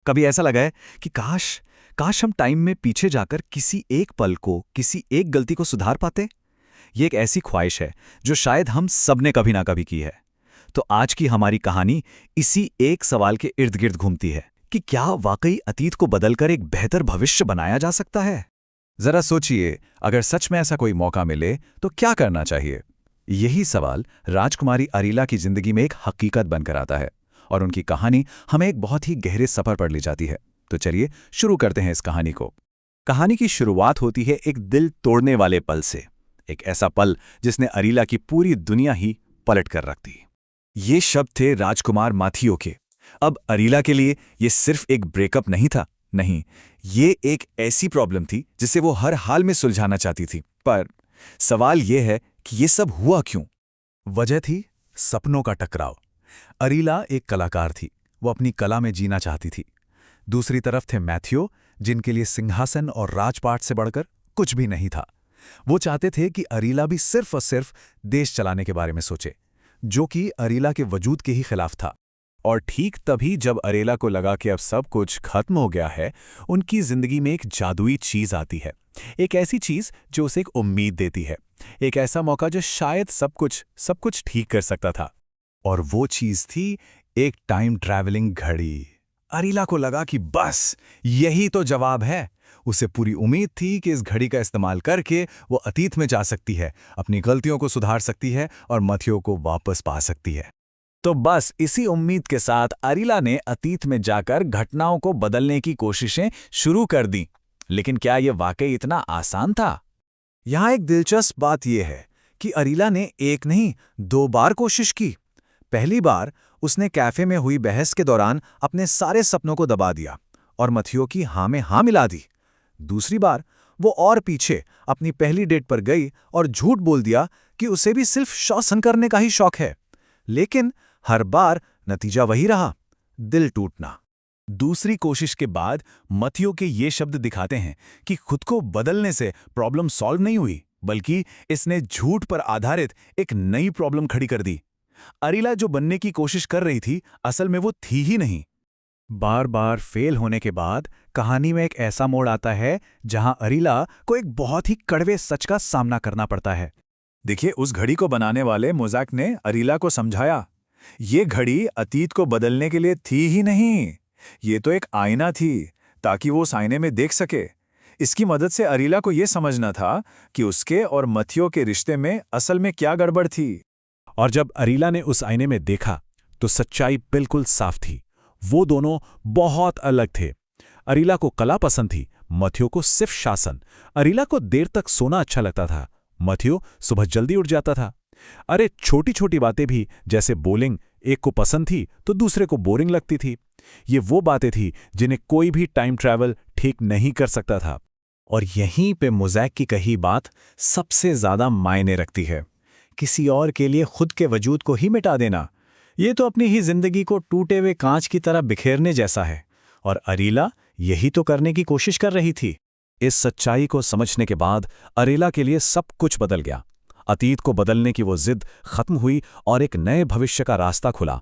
कभी ऐसा लगा है कि काश काश हम टाइम में पीछे जाकर किसी एक पल को, किसी एक गलती को सुधार पाते। ये एक ऐसी ख्वाहिश है जो शायद हम सबने कभी ना कभी की है। तो आज की हमारी कहानी इसी एक सवाल के इर्द गिर्द घूमती है कि क्या वाकई अतीत को बदलकर एक बेहतर भविष्य बनाया जा सकता है। जरा सोचिए, अगर सच में ऐसा कोई मौका मिले तो क्या करना चाहिए। यही सवाल राजकुमारी अरीला की जिंदगी में एक हकीकत बनकर आता है और उनकी कहानी हमें एक बहुत ही गहरे सफर पर ले जाती है। तो चलिए शुरू करते हैं इस कहानी को। कहानी की शुरुआत होती है एक दिल तोड़ने वाले पल से। एक ऐसा पल जिसने अरीला की पूरी दुनिया ही पलट कर रख दी। ये शब्द थे राजकुमार माथियो के। अब अरीला के लिए ये सिर्फ एक ब्रेकअप नहीं था, नहीं, ये एक ऐसी प्रॉब्लम थी जिसे वो हर हाल में सुलझाना चाहती थी। पर सवाल ये है कि ये सब हुआ क्यों। वजह थी सपनों का टकराव। अरीला एक कलाकार थी, वो अपनी कला में जीना चाहती थी। दूसरी तरफ थे मैथ्यू, जिनके लिए सिंहासन और राजपाट से बढ़कर कुछ भी नहीं था। वो चाहते थे कि अरीला भी सिर्फ और सिर्फ देश चलाने के बारे में सोचे, जो कि अरीला के वजूद के ही खिलाफ था। और ठीक तभी जब अरीला को लगा कि अब सब कुछ खत्म हो गया है, उनकी जिंदगी में एक जादुई चीज आती है। एक ऐसी चीज जो उसे एक उम्मीद देती है, एक ऐसा मौका जो शायद सब कुछ ठीक कर सकता था। और वो चीज थी एक टाइम ट्रैवलिंग घड़ी। अरीला को लगा कि बस यही तो जवाब है। उसे पूरी उम्मीद थी कि इस घड़ी का इस्तेमाल करके वो अतीत में जा सकती है, अपनी गलतियों को सुधार सकती है और मैथ्यू को वापस पा सकती है। तो बस इसी उम्मीद के साथ अरीला ने अतीत में जाकर घटनाओं को बदलने की कोशिशें शुरू कर दी। लेकिन क्या यह वाकई इतना आसान था? यहां एक दिलचस्प बात यह है कि अरीला ने एक नहीं 2 बार कोशिश की। पहली बार उसने कैफे में हुई बहस के दौरान अपने सारे सपनों को दबा दिया और मैथ्यू की हाँ में हाँ मिला दी। दूसरी बार वो और पीछे अपनी पहली डेट पर गई और झूठ बोल दिया कि उसे भी सिर्फ शासन करने का ही शौक है। लेकिन हर बार नतीजा वही रहा, दिल टूटना। दूसरी कोशिश के बाद मैथ्यू के ये शब्द दिखाते हैं कि खुद को बदलने से प्रॉब्लम सॉल्व नहीं हुई, बल्कि इसने झूठ पर आधारित एक नई प्रॉब्लम खड़ी कर दी। अरीला जो बनने की कोशिश कर रही थी, असल में वो थी ही नहीं। बार बार फेल होने के बाद कहानी में एक ऐसा मोड़ आता है जहां अरीला को एक बहुत ही कड़वे सच का सामना करना पड़ता है। देखिए, उस घड़ी को बनाने वाले मोज़ाक ने अरीला को समझाया, ये घड़ी अतीत को बदलने के लिए थी ही नहीं, ये तो एक आईना थी ताकि वो उस आईने में देख सके। इसकी मदद से अरीला को यह समझना था कि उसके और मैथ्यू के रिश्ते में असल में क्या गड़बड़ थी। और जब अरीला ने उस आईने में देखा तो सच्चाई बिल्कुल साफ थी। वो दोनों बहुत अलग थे। अरीला को कला पसंद थी, मैथ्यू को सिर्फ शासन। अरीला को देर तक सोना अच्छा लगता था, मैथ्यू सुबह जल्दी उठ जाता था। अरे छोटी छोटी बातें भी, जैसे बोलिंग, एक को पसंद थी तो दूसरे को बोरिंग लगती थी। ये वो बातें थी जिन्हें कोई भी टाइम ट्रैवल ठीक नहीं कर सकता था। और यहीं पे मोज़ैक की कही बात सबसे ज्यादा मायने रखती है। किसी और के लिए खुद के वजूद को ही मिटा देना, ये तो अपनी ही जिंदगी को टूटे हुए कांच की तरह बिखेरने जैसा है। और अरीला यही तो करने की कोशिश कर रही थी। इस सच्चाई को समझने के बाद अरीला के लिए सब कुछ बदल गया। अतीत को बदलने की वो जिद खत्म हुई और एक नए भविष्य का रास्ता खुला।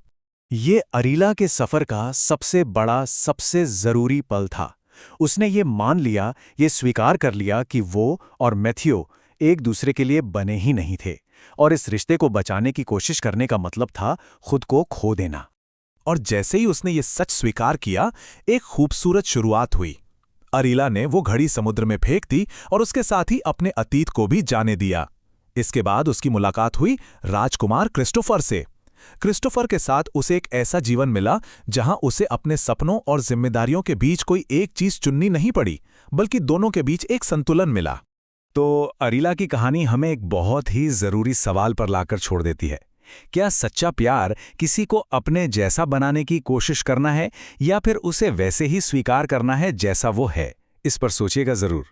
ये अरीला के सफर का सबसे बड़ा, सबसे जरूरी पल था। उसने ये मान लिया, ये स्वीकार कर लिया कि वो और मैथ्यू एक दूसरे के लिए बने ही नहीं थे और इस रिश्ते को बचाने की कोशिश करने का मतलब था खुद को खो देना। और जैसे ही उसने ये सच स्वीकार किया, एक खूबसूरत शुरुआत हुई। अरीला ने वो घड़ी समुद्र में फेंक दी और उसके साथ ही अपने अतीत को भी जाने दिया। इसके बाद उसकी मुलाकात हुई राजकुमार क्रिस्टोफर से। क्रिस्टोफर के साथ उसे एक ऐसा जीवन मिला जहां उसे अपने सपनों और जिम्मेदारियों के बीच कोई एक चीज चुननी नहीं पड़ी, बल्कि दोनों के बीच एक संतुलन मिला। तो अरीला की कहानी हमें एक बहुत ही जरूरी सवाल पर लाकर छोड़ देती है। क्या सच्चा प्यार किसी को अपने जैसा बनाने की कोशिश करना है या फिर उसे वैसे ही स्वीकार करना है जैसा वो है? इस पर सोचिएगा जरूर।